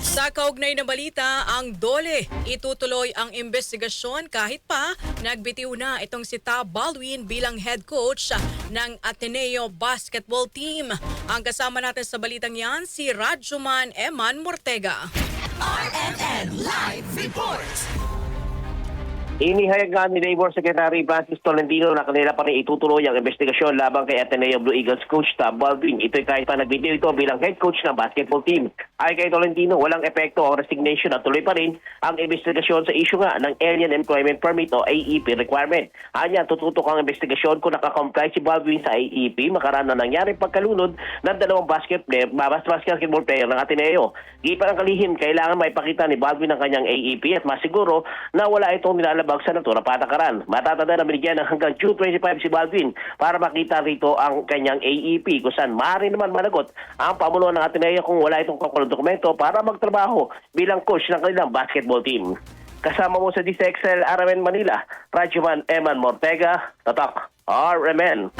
Sa kaugnay na balita, ang DOLE itutuloy ang investigasyon kahit pa nagbitiw na itong si Tab Baldwin bilang head coach ng Ateneo Basketball Team. Ang kasama natin sa balitang yan, si Radjuman Eman Mortega. RNN Live Report! Inihayag nga ni Labor Secretary Francis Tolentino na kanila pa rin itutuloy ang investigasyon laban kay Ateneo Blue Eagles coach Tab Baldwin. Ito'y kahit pa nagbitiw ito bilang head coach ng basketball team. Ay kay Tolentino, walang epekto ang resignation at tuloy pa rin ang investigasyon sa issue nga ng Alien Employment Permit o AEP requirement. Anya, tututok ang investigasyon kung nakakomply si Baldwin sa AEP makaraan na nangyari pagkalunod ng dalawang basketball player ng Ateneo. Di pa ang kalihim, kailangan maipakita ni Baldwin ang kanyang AEP at masiguro na wala itong nilalabag sa naturang patakaran. Matatanda na binigyan ng hanggang June 25 si Baldwin para makita rito ang kanyang AEP kung saan maaari naman managot ang pamunuan ng Ateneo kung wala itong kakulang dokumento para magtrabaho bilang coach ng kanilang basketball team. Kasama mo sa DCXL RMN Manila, Radjuman Eman Mortega, Tatak RMN.